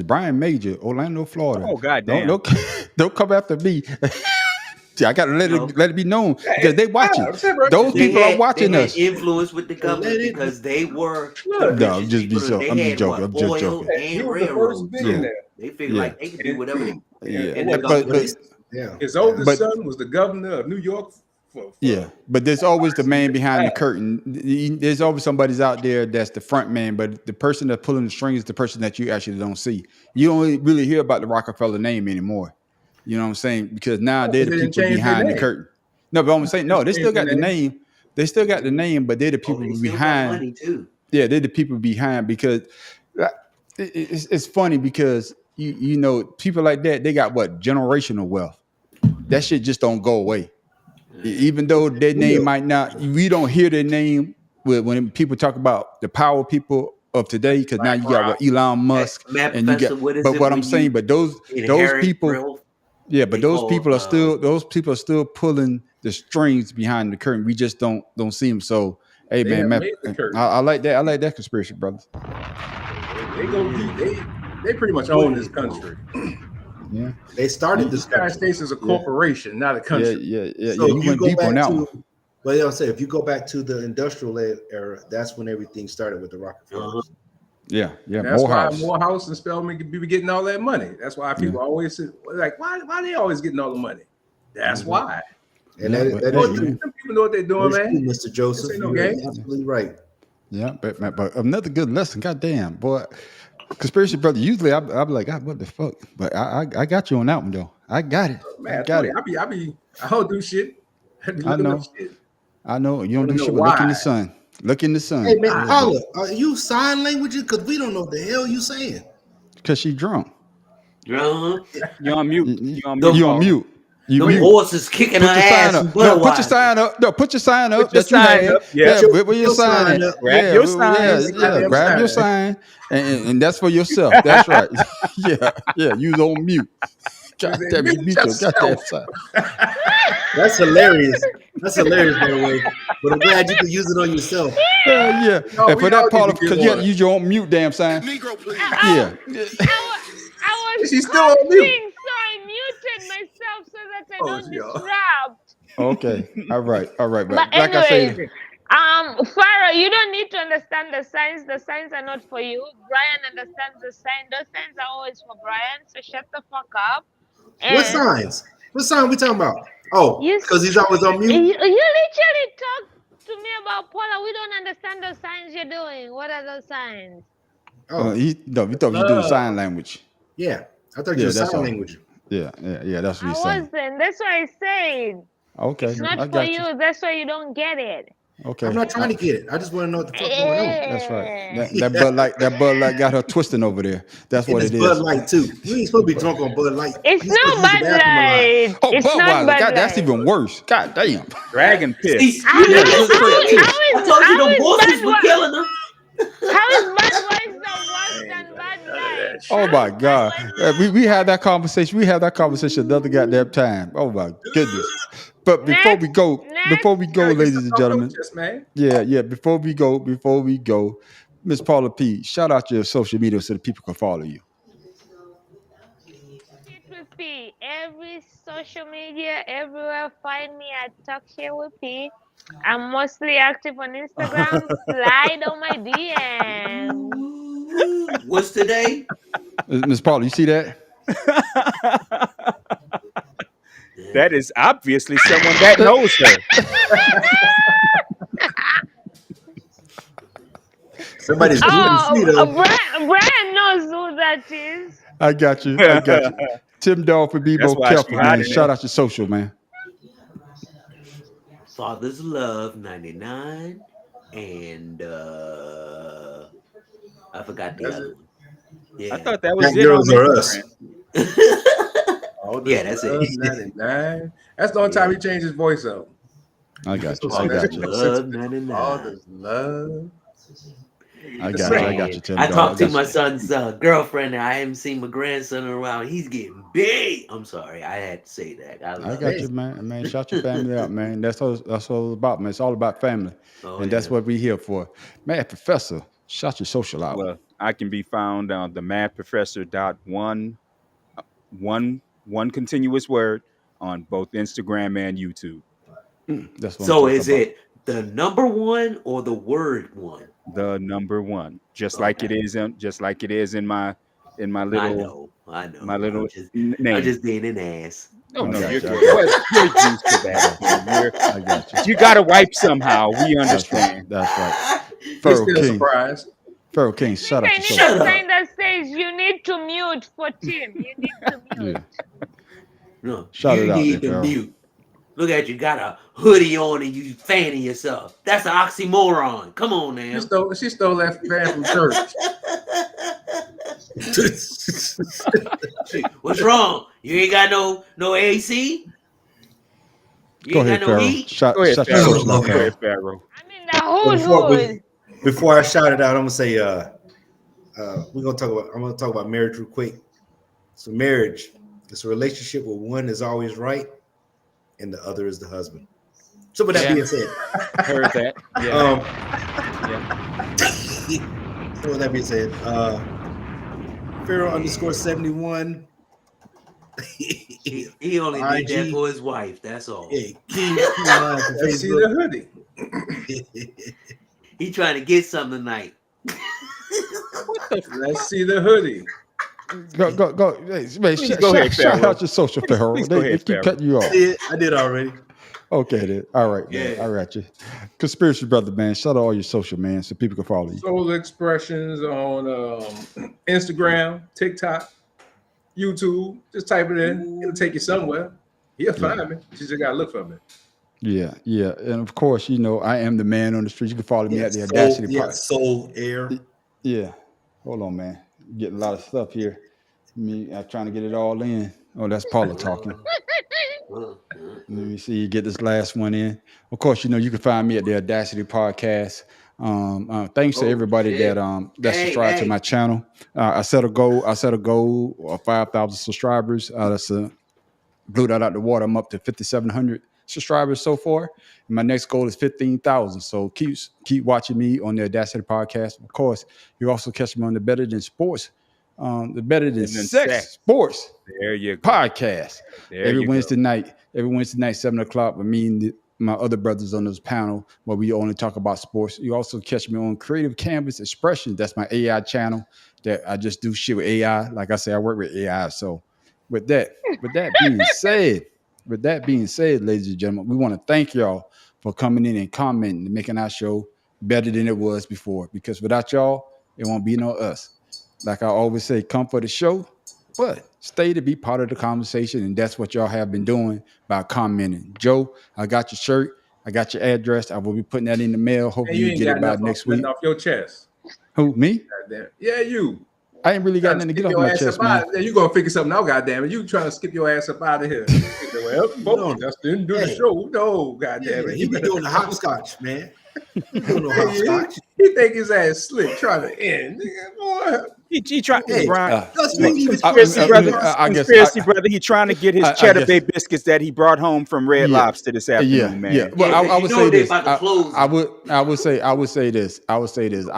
Brian Major, Orlando, Florida. Oh goddamn! Don't come after me. I gotta let it be known because they watching. Yeah, Those They people are had watching us. influence with the government because they were. Look, No, I'm just joking. I'm just joking. he And was the first railroads. billionaire. They figured Yeah. like they could do whatever they. Yeah, And the but government- Yeah. His oldest But- son was the governor of New York. yeah, but there's always the man behind the curtain. There's always somebody's out there that's the front man, but the person that's pulling the strings is the person that you actually don't see. You don't really hear about the Rockefeller name anymore. You know what I'm saying? Because now they're the They didn't people change their behind the name. curtain. No, but I'm saying no, they still got the name, They still got the name, but they're the people They still got behind. money too. Yeah, they're the people behind because it's funny because you know people like that, they got what, generational wealth. That shit just don't go away. Even though their name might not, we don't hear their name when people talk about the power people of today, because now you got what, Elon Musk, Matt and you Professor, got. what is But it what when I'm saying, you but those people, wealth? yeah, but They those call, people are still pulling the strings behind the curtain. We just don't see them. So, hey They man, have Matt, made the curtain. I like that. I like that conspiracy, brothers. They pretty much own this country. Yeah, They started The this United country. States is a corporation, not a yeah, country. yeah. So You if you went go deep on back that one. to, but I'll say if you go back to the industrial era, that's when everything started with the Rockefellers. Yeah. That's Morehouse. why Morehouse and Spelman be getting all that money. That's why people always say, like, why they always getting all the money? That's why. And Yeah, that but is hey, true. man. Some people know what they're doing, That's true, man. Mr. Joseph. This ain't no You're game. absolutely right. Yeah, but another good lesson. Goddamn, boy. Conspiracy brother. Usually I'll be like, God, what the fuck? But I got you on that one though. I got it. Man, I got it. I don't do shit. I be I looking know. up shit. I know. You don't Wanna do know shit but look in the why. sun. Look in the sun. Hey man, Paula, are you sign languages? Because we don't know what the hell you saying. Because she drunk. Uh-huh. You're on mute. You You're on The- mute. on mute. You The mute. horse is kicking Put her your sign ass. up. And No, put your Budweiser. sign up. No, put your sign up Put your that you sign had. up. Yeah. Where your your sign sign at? up. Grab Yeah, your sign. Goddamn grab your sign. sign, and that's for yourself. That's right. Yeah. Use on mute. God said, damn, you mute mute your goddamn yourself. sign. That's hilarious. That's hilarious, by the way. But I'm glad you can use it on yourself. Yeah. No, And we for all that need part to of, get because you one. have to use your own mute damn sign. I, Yeah. I was She's still on mute. coughing, so I muted myself so that I don't yeah. disrupt. Okay. All right. But But like I anyways, said, Pharaoh, you don't need to understand the signs. The signs are not for you. Brian understands the sign. Those signs are always for Brian. So shut the fuck up. What And signs? What sign we talking about? Oh, You because he's always on you mute. literally talk to me about Paula. We don't understand the signs you're doing. What are those signs? Oh, we thought you were doing sign language. yeah. I thought you Yeah, were that's sign all. language. Yeah. That's what I he's saying. wasn't. That's what I said. Okay. It's not I for got you. you. That's why you don't get it. Okay. I'm not trying to get it. I just want to know what the fuck going on. That's right. Yeah. That Bud Light got her twisting over there. That's And what it's it Bud is. Light too. You ain't supposed to be drunk on Bud Light. It's You're supposed not to use the Bud bathroom a lot. Light. Oh, It's not Budweiser. Bud God, that's Light. even worse. God damn. Dragon piss. See, How you didn't is look straight too. I told you how the is horses were Budweiser- killing them. How is Budweiser worse than Bud Light? Oh my God. We had that conversation. We had that conversation another goddamn time. Oh my goodness. But before we go, ladies and gentlemen. Man. Yeah. Before we go, Miss Paula P, shout out your social media so that people can follow you. Shit with P. Every social media, everywhere, find me at Talk Shit with P. I'm mostly active on Instagram. Slide on my DM. What's today? Miss Paula, you see that? That is obviously someone that knows her. Somebody's gluten free though. Brian knows who that is. I got you. Tim Dog for Bebo That's why she Careful, man. hiding Shout it. out your social, man. Father's Love 99 and I forgot the other one. Yeah. I thought that was That it. girls on are Instagram. us. Yeah, that's it. 99. That's the only time he changed his voice up. I got you. Father's Love 99. Father's love. I got you, Tim I Dog. talked to got my you. son's girlfriend and I haven't seen my grandson around. He's getting big. I'm sorry. I had to say that. I got you, man. Shout your family out, man. That's all it's about, man. It's all about family. And that's what we're here for. Man, Professor, shout your social out. Well, I can be found on the madprofessor.1, one continuous word on both Instagram and YouTube. That's what So I'm is talking it the number one or the word one? The number one, just like it is in my little I know. my little I'm name. just being an ass. No, I got you're you. used to that. Man. I got you. You got to wipe somehow. We That's understand. right. That's right. He's Pharaoh still King. surprised. Pharaoh King, shout out I your need social. a sign that says you need to mute for Tim. You need to mute. Yeah. No, Shout you it out need there, to Pharaoh. mute. Look at you, got a hoodie on and you fanning yourself. That's an oxymoron. Come on now. She stole that fan from church. What's wrong? You ain't got no AC? You Go ain't ahead, got no Pharaoh. heat? Shut Go ahead, your Pharaoh. social Go mouth. ahead, Pharaoh. I'm in the hood Before, hood. before I shout it out, I'm gonna say I'm gonna talk about marriage real quick. So marriage is a relationship where one is always right and the other is the husband. So with that Yeah. being said, Heard that. Yeah. So with that being said, Pharaoh_71. He only did that IG. for his wife. That's all. Hey, King Line for Let's see the Facebook. hoodie. He trying to get something tonight. Let's see the hoodie. Go. Hey, man, go ahead, shout Pharaoh. out your social, Pharaoh. Please go They ahead, keep Pharaoh. cutting you off. I did already. Okay, then. All right, man. Yeah. I got you. Conspiracy brother, man. Shout out all your social, man, so people can follow you. Soul Expressions on Instagram, TikTok, YouTube. Just type it in. It'll take you somewhere. You'll find me. You just gotta look for me. Yeah. And of course, you know, I am the man on the street. You can follow me at the Audacity Podcast. Soul Air. Yeah. Hold on, man. Getting a lot of stuff here. I'm trying to get it all in. Oh, that's Paula talking. Let me see. Get this last one in. Of course, you know you can find me at the Audacity Podcast. Thanks to everybody shit. that subscribed to my channel. I set a goal of 5,000 subscribers. Blew that out the water. I'm up to 5,700 subscribers so far. And my next goal is 15,000. So keep watching me on the Audacity Podcast. Of course, you also catch me on the Better Than Sports, the Better Than Sex Sports There you go. podcast. There Every you Wednesday night, 7:00 with me and my other brothers on this panel where we only talk about sports. You also catch me on Creative Canvas Expressions. That's my AI channel that I just do shit with AI. Like I say, I work with AI. So with that being said, ladies and gentlemen, we want to thank y'all for coming in and commenting and making our show better than it was before. Because without y'all, it won't be no us. Like I always say, come for the show, but stay to be part of the conversation. And that's what y'all have been doing by commenting. Joe, I got your shirt. I got your address. I will be putting that in the mail. Hopefully you get it by next week. Off your chest. Who, me? Goddamn. Yeah, you. I ain't really got nothing to get off my chest, man. You gonna figure something out, goddamn it. You trying to skip your ass up out of here. Well, folks, just didn't do the show. No, goddamn it. He be doing the hopscotch, man. He don't know hopscotch. He think his ass slick trying to end. Nigga, boy. He tried. Hey, Brian, Conspiracy brother. He trying to get his cheddar bay biscuits that he brought home from Red Lobster this afternoon, man. Yeah. Well, I would say this. About to close. I would say this. I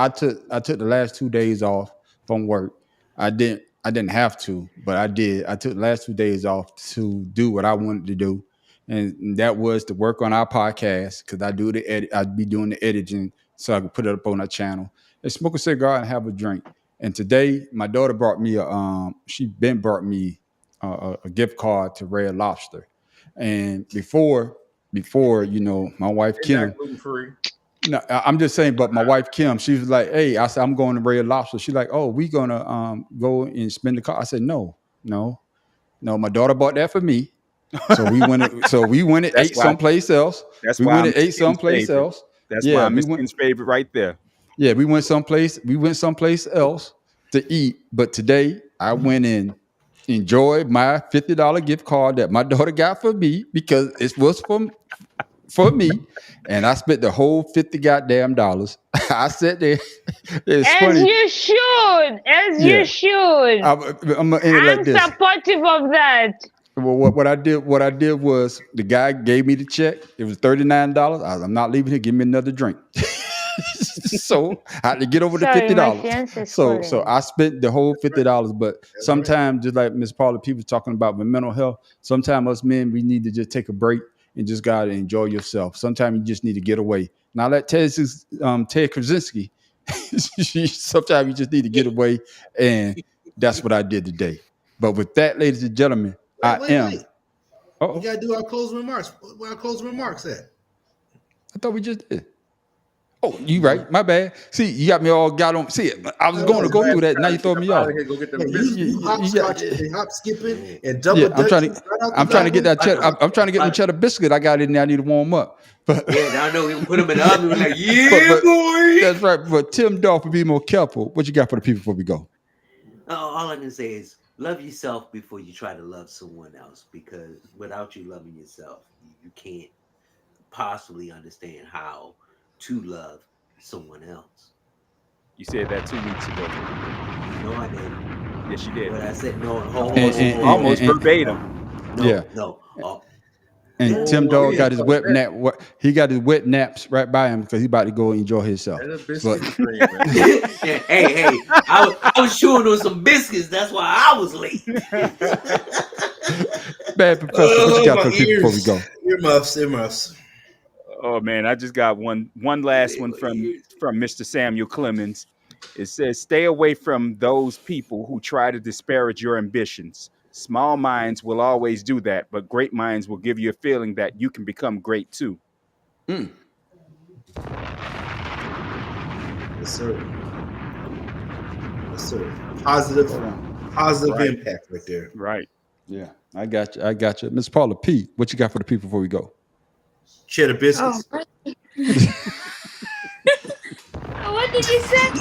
took the last 2 days off from work. I didn't have to, but I did. I took the last 2 days off to do what I wanted to do, and that was to work on our podcast because I do the edit. I'd be doing the editing so I could put it up on our channel and smoke a cigar and have a drink. And today, my daughter brought me a gift card to Red Lobster. And before you know, my wife Kim. Gluten-free. No, I'm just saying, but my wife Kim, she was like, "Hey," I said, "I'm going to Red Lobster." She's like, "Oh, we gonna go and spend the car." I said, "No. My daughter bought that for me." So we went and ate someplace else. That's we why went I'm and ate Ken's someplace favorite. else. That's why I'm Ken's favorite right there. Yeah, we went someplace else to eat. But today I went and enjoyed my $50 gift card that my daughter got for me because it was for me. And I spent the whole $50 goddamn dollars. I sat there. It's funny. You should. I'm gonna end it like this. Supportive of that. Well, what I did was the guy gave me the check. It was $39. I'm not leaving here. Give me another drink. So I had to get over the $50. So I spent the whole $50. But sometimes, just like Miss Paula, people talking about with mental health. Sometimes us men, we need to just take a break and just gotta enjoy yourself. Sometimes you just need to get away. Now let Ted Krasinski. Sometimes you just need to get away, and that's what I did today. But with that, ladies and gentlemen, Wait. We gotta do our closing remarks. Where our closing remarks at? I thought we just did. Oh, you right. My bad. See, you got me all got on. See, I was going to go through that. Now you throw me off. Go get them Yeah, biscuits. you hopscotching and hop skipping and double Yeah, I'm trying dutching to. right out the I'm trying to get Bible. that cheddar. I'm trying to get the cheddar biscuit. I got it in there. I need to warm up. But Yeah, now I know we put him in the oven. We're like, yeah, but boy. that's right. But Tim Dolphin, be more careful. What you got for the people before we go? All I can say is love yourself before you try to love someone else, because without you loving yourself, you can't possibly understand how to love someone else. You said that 2 weeks ago. No, I didn't. Yes, you did. But I said no. Hold And- on. Almost and- verbatim. No, yeah. no. And Yeah. Tim Dog yeah, got his fuck wet that. nap. He got his wet naps right by him because he about to go enjoy himself. That's a But biscuit cream, man. hey, I was chewing on some biscuits. That's why I was late. bad professor, what you got for the people before we go? Earmuffs. Oh man, I just got one last one from Mr. Samuel Clemens. It says, "Stay away from those people who try to disparage your ambitions. Small minds will always do that, but great minds will give you a feeling that you can become great too." Yes, sir. Yes, sir. Positive Right. impact right there. Right. Yeah, I got you. I got you. Miss Paula P, what you got for the people before we go? Cheddar biscuits. What did you say?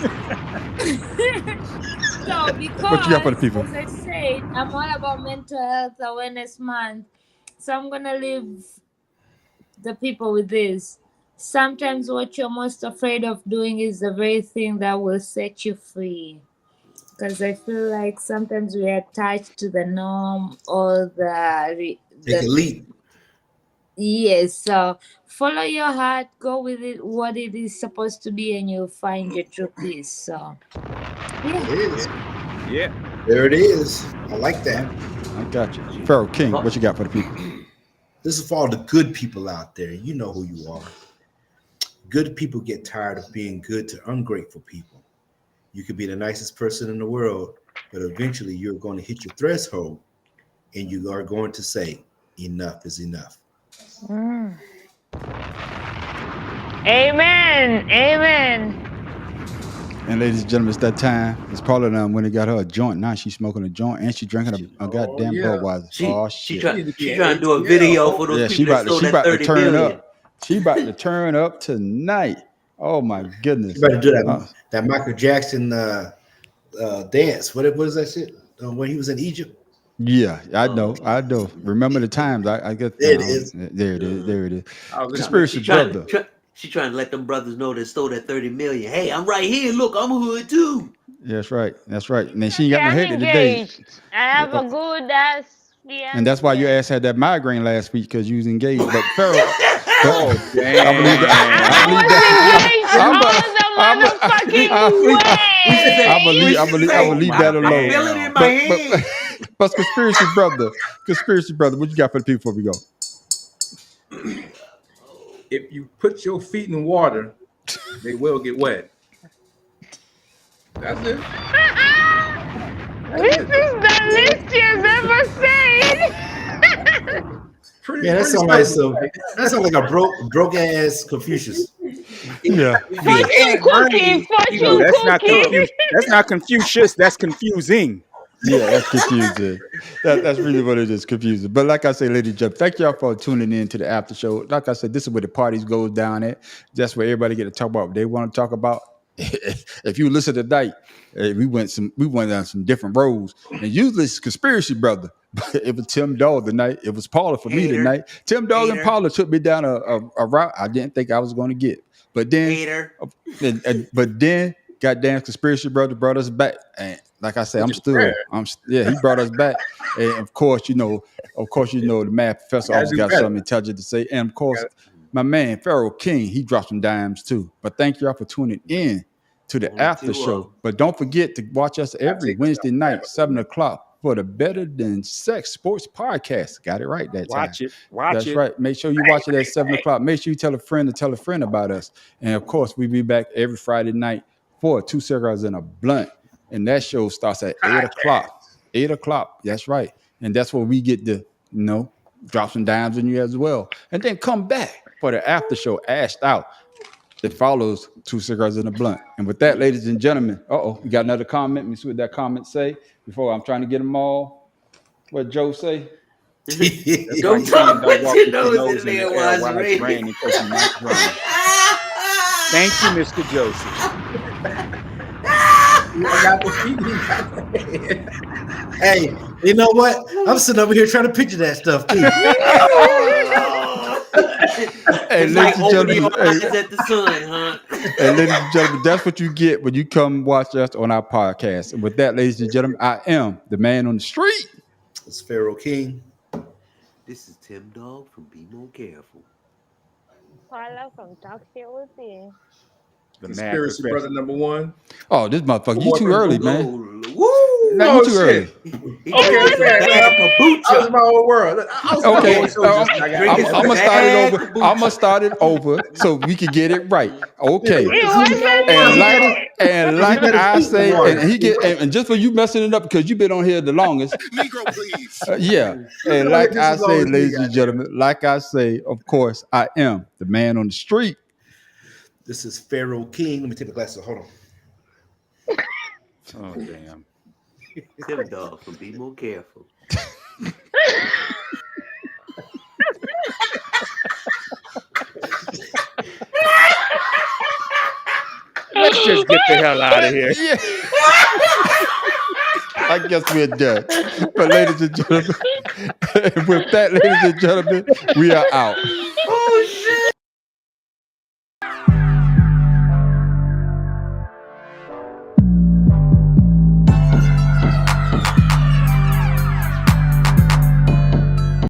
So because What you got for the people? as I said, I'm all about mental health awareness month. So I'm gonna leave the people with this. Sometimes what you're most afraid of doing is the very thing that will set you free. Because I feel like sometimes we are attached to the norm or Take a leap. yes. So follow your heart, go with it, what it is supposed to be, and you'll find your true peace. So yeah. There it is. Yeah. There it is. I like that. I got you. Pharaoh King, what you got for the people? This is for all the good people out there. You know who you are. Good people get tired of being good to ungrateful people. You could be the nicest person in the world, but eventually you're going to hit your threshold and you are going to say, enough is enough. Amen. Amen. And ladies and gentlemen, it's that time. It's Paula when he got her a joint. Now she's smoking a joint and she's drinking a goddamn yeah. Budweiser. She Shit. trying Need to she be trying to do a ATL. video for those Yeah, she people about that stole to that 30 turn million. up. She about to turn up tonight. Oh my goodness. You better do that, Uh, that Michael Jackson dance. What is that shit? When he was in Egypt? Yeah, I know. Remember the times. I get There it is. There it is. There it is. I was listening. Conspiracy brother. She trying to let them brothers know they stole that 30 million. Hey, I'm right here. Look, I'm hood too. That's right. That's right. And then she ain't got no I'm head today. engaged. I have a good ass fiance. And that's why your ass had that migraine last week because you was engaged. But Pharaoh, Oh damn. I believe I believe that alone. I feel it in my hand. But conspiracy brother, what you got for the people before we go? If you put your feet in water, they will get wet. That's it. This is the least you've ever said. Yeah, that sounds like like a broke ass Confucius. Yeah. Fortune cookie, fortune cookie. That's not Confucius. That's confusing. Yeah, that's confusing. That's really what it is, confusing. But like I say, ladies and gentlemen, thank y'all for tuning in to the after show. Like I said, this is where the parties goes down at. That's where everybody get to talk about what they want to talk about. If you listen tonight, we went down some different roads. And usually it's conspiracy brother. But it was Tim Dog tonight. It was Paula for me Hater. tonight. Tim Dog and Hater. Paula took me down a route I didn't think I was going to get. But then Hater. but then goddamn conspiracy brother brought us back. And like I said, he brought us back. And of course, you know, the math professor Gotta always do got better. something intelligent to say. And of course, my man Pharaoh King, he dropped some dimes too. But thank y'all for tuning in to the Only after two show. of 'em. But don't forget to watch us every Wednesday night, 7:00 for the Better Than Sex Sports Podcast. Got it right that time. Watch it. That's right. Make sure you watch it at 7:00. Make sure you tell a friend to tell a friend about us. And of course, we'll be back every Friday night for 2 cigars and a blunt. And that show starts at 8:00. 8:00. That's right. And that's where we get to, drop some dimes in you as well. And then come back for the after show, Ashed Out. It follows Two Cigars in a Blunt. And with that, ladies and gentlemen, we got another comment. Let me see what that comment say before I'm trying to get them all. What Joe say? Don't talk with your nose in there while it's raining. Because you're not drunk. Thank you, Mr. Joseph. I got the feeding. Hey, you know what? I'm sitting over here trying to picture that stuff too. Hey, It's ladies like and opening your gentlemen, eyes at the sun, huh? and ladies and gentlemen, that's what you get when you come watch us on our podcast. And with that, ladies and gentlemen, I am the man on the street. It's Pharaoh King. This is Tim Dog from Be More Careful. Paula from Talk Shit with you. The Conspiracy brother number one. Oh, this motherfucker, you too early, man. Woo! No, you too early. He Okay, drinking some man. bad I was kombucha. my old world. I was Okay, my old show just like I Drinking got. I'm gonna some start it bad over. kombucha. I'm gonna start it over so we can get it right. Okay. It wasn't And like I say, and just for you messing it up because you've been on here the longest. Negro, please. Yeah. And like I say, ladies and gentlemen, like I say, of course, I am the man on the street. This is Pharaoh King. Let me take the glasses. Hold on. Oh, damn. Tim Dog from Be More Careful. Let's just get the hell out of here. Yeah. I guess we're done. But ladies and gentlemen, with that, ladies and gentlemen, we are out.